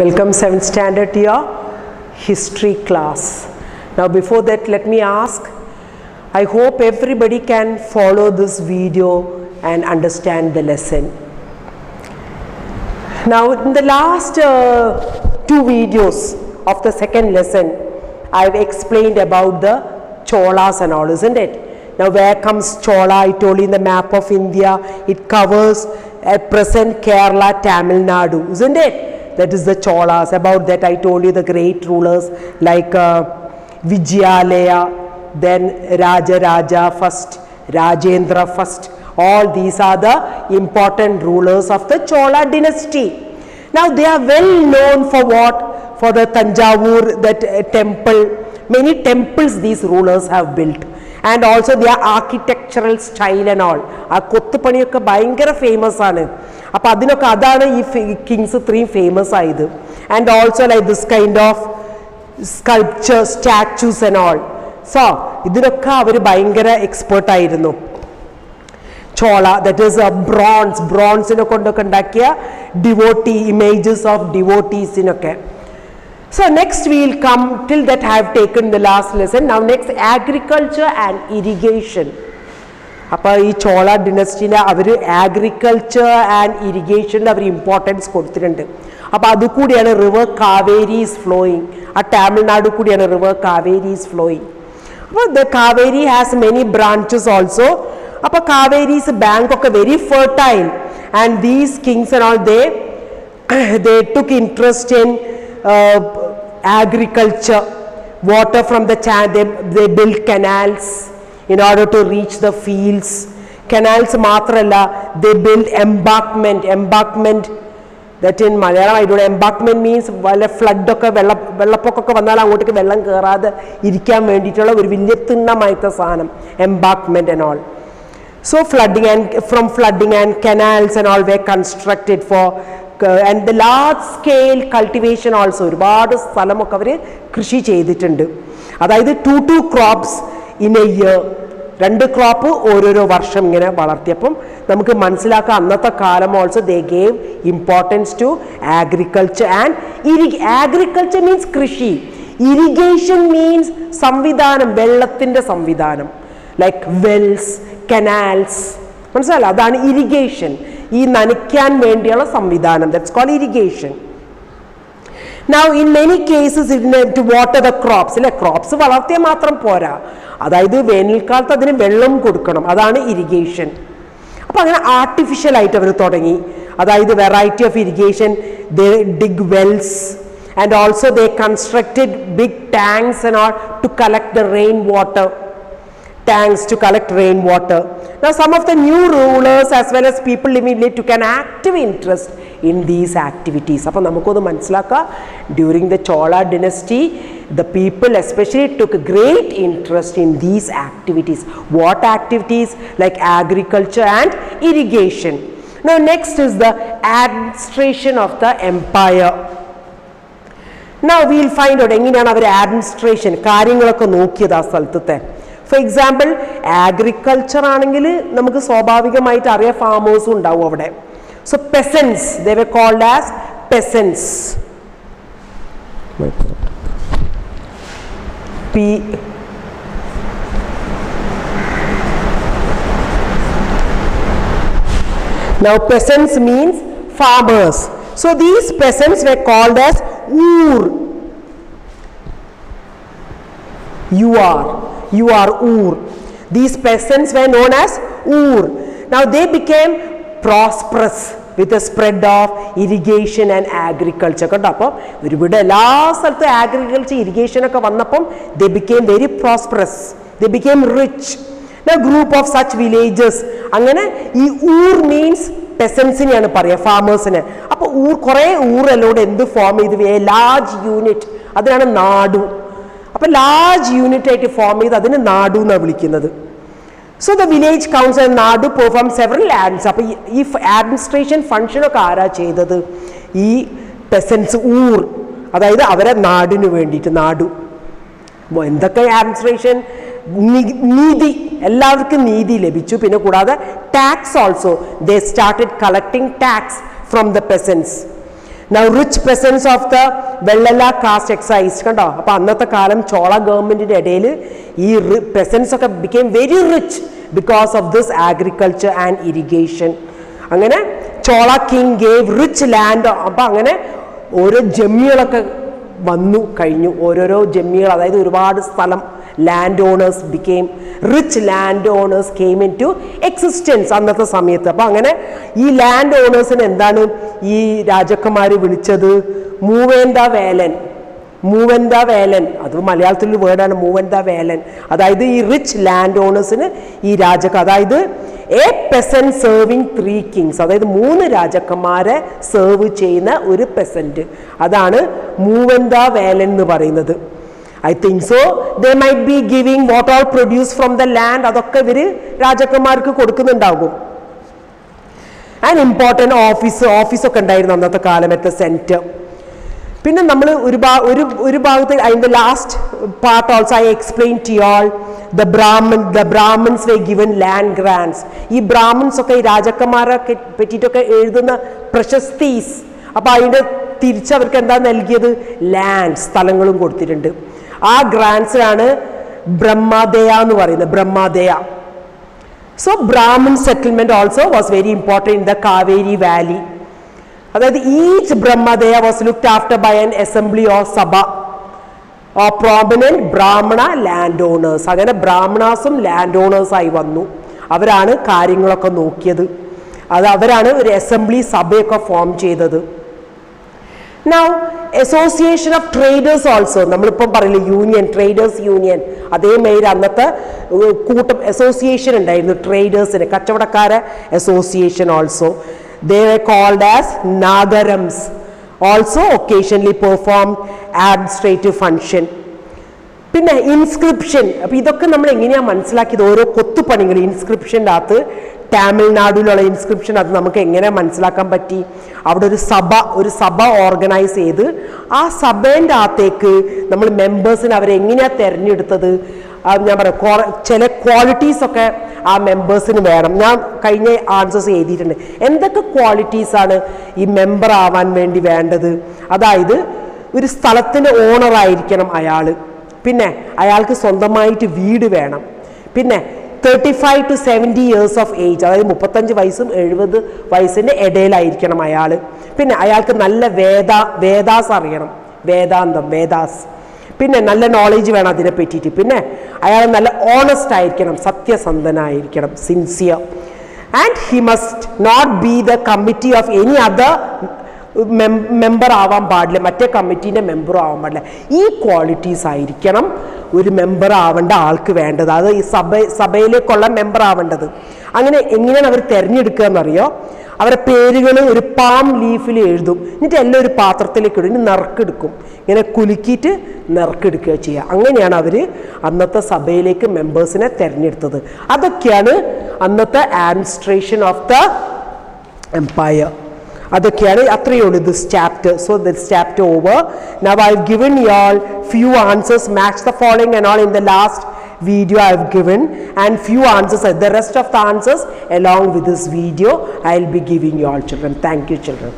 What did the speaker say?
Welcome 7th standard to your history class. Now before that, let me ask, I hope everybody can follow this video and understand the lesson. Now in the last two videos of the second lesson, I have explained about the Cholas and all, isn't it? Now where comes Chola? I told you in the map of India, it covers at present Kerala, Tamil Nadu, isn't it? That is the Cholas. About that I told you the great rulers like Vijayalaya, then Rajaraja first, Rajendra first. All these are the important rulers of the Chola dynasty. Now they are well known for what? For the Tanjavur, that temple. Many temples these rulers have built. And also their architectural style and all. A Kottupaniyokka bhayangara famous aanu. Appo adinokka adana ee kings three famous aayithu. And also like this kind of sculpture, statues and all. So idinokka avaru bhayangara expert aayirunnu. Chola, that is a bronze ine kondokka undakiya devotee images of devotees inokke. So next we will come, till that I have taken the last lesson. Now next, agriculture and irrigation. Appa ee Chola dynasty la avaru agriculture and irrigation la avaru importance koduthittunde. Appa adu koodiyana river Kaveri is flowing. A Tamil Nadu koodiyana river Kaveri is flowing. Appa the Kaveri has many branches also. Appa Kaveri's bank okke very fertile, and these kings and all they took interest in agriculture. Water from the they built canals in order to reach the fields. Canals matralla, they built embankment. That in Malayalam I don't know, embankment means while a flood okke വെള്ളപ്പൊക്കൊക്കെ വന്നാൽ അങ്ങോട്ടേക്ക് വെള്ളം കേറാതെ ഇരിക്കാൻ വേണ്ടിയിട്ടുള്ള ഒരു വലിയ തിണ്ണമായിത്ത സാധനം, embankment and all. So flooding and canals and all were constructed for and the large scale cultivation also. ഒരുപാട് സ്ഥലമൊക്കെ അവർ കൃഷി ചെയ്തിട്ടുണ്ട്. അതായത് 2 crops in a year. 2 crop ഓരോരോ വർഷം ഇങ്ങനെ വളർത്തിയപ്പം നമുക്ക് മനസ്സിലാക്കാം അന്നത്തെ കാലം also they gave importance to agriculture. And agriculture means കൃഷി. Irrigation means സംവിധാനം, വെള്ളത്തിൻ്റെ സംവിധാനം, like wells, canals. മനസ്സിലായല്ലോ, അതാണ് ഇറിഗേഷൻ. ഈ നനയ്ക്കാൻ വേണ്ടിയുള്ള സംവിധാനം, that's called irrigation. Now in many cases to water the crops, അല്ലെ, ക്രോപ്സ് വളർത്തിയാൽ മാത്രം പോരാ, അതായത് വേനൽക്കാലത്ത് അതിന് വെള്ളം കൊടുക്കണം, അതാണ് ഇറിഗേഷൻ. അപ്പോൾ അങ്ങനെ ആർട്ടിഫിഷ്യൽ ആയിട്ട് അവർ തുടങ്ങി. അതായത് variety of irrigation, they dig wells and also they constructed big tanks and all to collect the rainwater. Tanks to collect rainwater. Now some of the new rulers as well as people living in it took an active interest in these activities. അപ്പോൾ നമുക്കൊന്ന് മനസ്സിലാക്കാം, during the Chola dynasty the people especially took great interest in these activities. What activities? Like agriculture and irrigation. Now next is the administration of the empire. Now we will find out എങ്ങനെയാണ് അവർ administration കാര്യങ്ങളൊക്കെ നോക്കിയത് ആ സ്ഥലത്തെ. For example, agriculture ആണെങ്കിൽ നമുക്ക് സ്വാഭാവികമായിട്ട് അറിയാം ഫാമേഴ്സും ഉണ്ടാവും അവിടെ. So peasants, they were called as peasants. Now peasants means farmers. So these peasants were called as Ur. You are Ur. These peasants were known as Ur. Now they became prosperous with the spread of irrigation and agriculture. അപ്പോൾ ഒരുപാട് എല്ലാ സ്ഥലത്തും agriculture, irrigation ഒക്കെ വന്നപ്പം they became very prosperous. They became rich. Now group of such villages. അങ്ങനെ ഈ Ur means peasantsനെയാണ് പറയുക, farmersനെ. അപ്പോൾ കുറേ ഊരെല്ലോട് എന്ത് ഫോം ചെയ്ത് large unit, അതിനാണ് നാടു. അപ്പോൾ ലാർജ് യൂണിറ്റ് ആയിട്ട് ഫോം ചെയ്ത് അതിന് നാടു എന്നാണ് വിളിക്കുന്നത്. സോ ദ വില്ലേജ് കൗൺസിൽ നാടു പെർഫോം സെവറൽ ആഡ്സ്. അപ്പോൾ ഈ അഡ്മിനിസ്ട്രേഷൻ ഫംഗ്ഷനൊക്കെ ആരാ ചെയ്തത്? ഈ പെസൻസ്, ഊർ, അതായത് അവരെ നാടിന് വേണ്ടിയിട്ട്. നാടു എന്തൊക്കെ അഡ്മിനിസ്ട്രേഷൻ, നീതി, എല്ലാവർക്കും നീതി ലഭിച്ചു. പിന്നെ കൂടാതെ tax also, they started collecting tax from the പെസൻസ്. Now rich peasants of the Vellala caste excised. Kando appo annathe kaalam Chola government inde idayil ee peasants okke became very rich because of this agriculture and irrigation. Angane Chola king gave rich land. Appo angane oro jemmiyalokke vannu kayinju ororo jemmiyal adayithu orupaadu sthalam landowners became rich landowners came into existence annathe samayathu appo angane ee landowners ne endanu ee rajakumari vilichadu Moovenda Velan adu malayalathilu word aanu Moovenda Velan adayithu ee rich landowners ne ee rajaka adayithu a peasant serving 3 kings adayithu 3 rajakumare serve cheyna oru peasant adana Moovenda Velan ennu parayunnathu. I think so. They might be giving what all produce from the land. Adokke ivaru rajakumarku kodukkunnundagum. An important office okke undayirunnu annathe kaalamette center. Pinne nammal oru bhagathil in the last part also I explained to you all the Brahmins were given land grants. Ee Brahmins okke rajakumara pettittokke ezhudunna prashasthis appo ayinde തിരിച്ച് അവർക്ക് എന്താ നൽകിയത് land സ്ഥലങ്ങളും കൊടുത്തിട്ടുണ്ട്. ആ ഗ്രാൻഡ്സിനാണ് ബ്രഹ്മദേയ എന്ന് പറയുന്നത് brahmadeya. So Brahman settlement also was very important in the Kaveri valley. അതായത് each brahmadeya was looked after by an assembly or sabha or prominent Brahmana land owners. അങ്ങനെ ബ്രാഹ്മണാസും ലാൻഡ് ഓണേഴ്സായി വന്നു. അവരാണ് കാര്യങ്ങളൊക്കെ നോക്കിയത്. അവരാണ് ഒരു അസംബ്ലി സഭയൊക്കെ ഫോം ചെയ്തത്. Now association of traders also നമ്മളിപ്പം പറയില്ലേ യൂണിയൻ ട്രേഡേഴ്സ് യൂണിയൻ അതേമാതിരി അന്നത്തെ കൂട്ടം അസോസിയേഷൻ ഉണ്ടായിരുന്നു ട്രേഡേഴ്സിന് കച്ചവടക്കാരെ association also they were called as nagarams also occasionally performed administrative function. പിന്നെ ഇൻസ്ക്രിപ്ഷൻ അപ്പോൾ ഇതൊക്കെ നമ്മൾ എങ്ങനെയാണ് മനസ്സിലാക്കിയത് ഓരോ കൊത്തുപണികൾ ഇൻസ്ക്രിപ്ഷൻ്റെ അകത്ത് തമിഴ്നാടിലുള്ള ഇൻസ്ക്രിപ്ഷൻ അത് നമുക്ക് എങ്ങനെ മനസ്സിലാക്കാൻ പറ്റി അവിടെ ഒരു സഭ ഓർഗനൈസ് ചെയ്ത് ആ സഭേൻ്റെ അകത്തേക്ക് നമ്മൾ മെമ്പേഴ്സിന് അവരെങ്ങനെയാണ് തിരഞ്ഞെടുത്തത് ഞാൻ പറയാം ചില ക്വാളിറ്റീസൊക്കെ ആ മെമ്പേഴ്സിന് വേണം. ഞാൻ കഴിഞ്ഞ ആൻസേഴ്സ് എഴുതിയിട്ടുണ്ട് എന്തൊക്കെ ക്വാളിറ്റീസാണ് ഈ മെമ്പർ ആവാൻ വേണ്ടി വേണ്ടത്. അതായത് ഒരു സ്ഥലത്തിൻ്റെ ഓണറായിരിക്കണം അയാൾ. പിന്നെ അയാൾക്ക് സ്വന്തമായിട്ട് വീട് വേണം. പിന്നെ 35 to 70 years of age അതായത് 35 വയസ്സും 70 വയസ്സിൻ്റെ ഇടയിലായിരിക്കണം അയാൾ. പിന്നെ അയാൾക്ക് നല്ല വേദാസ് അറിയണം വേദാസ്. പിന്നെ നല്ല നോളേജ് വേണം അതിനെ പറ്റിയിട്ട്. പിന്നെ അയാൾ നല്ല ഓണസ്റ്റ് ആയിരിക്കണം സത്യസന്ധനായിരിക്കണം sincere. And he must not be the committee of any other member ആവാൻ പാടില്ല മറ്റേ കമ്മിറ്റീൻ്റെ മെമ്പറും ആവാൻ പാടില്ല. ഈ ക്വാളിറ്റീസ് ആയിരിക്കണം ഒരു മെമ്പർ ആവേണ്ട ആൾക്ക് വേണ്ടത്. അത് ഈ സഭയിലേക്കുള്ള മെമ്പർ ആവേണ്ടത്. അങ്ങനെ എങ്ങനെയാണ് അവർ തിരഞ്ഞെടുക്കുക എന്നറിയോ അവരുടെ പേരുകൾ ഒരു പാം ലീഫിൽ എഴുതും എന്നിട്ട് എല്ലാം ഒരു പാത്രത്തിലേക്ക് ഇടും നറുക്കെടുക്കും ഇങ്ങനെ കുലുക്കിയിട്ട് നറുക്കെടുക്കുക ചെയ്യുക. അങ്ങനെയാണ് അവർ അന്നത്തെ സഭയിലേക്ക് മെമ്പേഴ്സിനെ തിരഞ്ഞെടുത്തത്. അതൊക്കെയാണ് അന്നത്തെ അഡ്മിനിസ്ട്രേഷൻ ഓഫ് ദ എംപയർ. അതൊക്കെയാണ് അത്രയേ ഉള്ളൂ this chapter. So this chapter over. Now I have given you all few answers, match the following and all in the last video I have given, and few answers, the rest of the answers along with this video I will be giving you all children. Thank you children.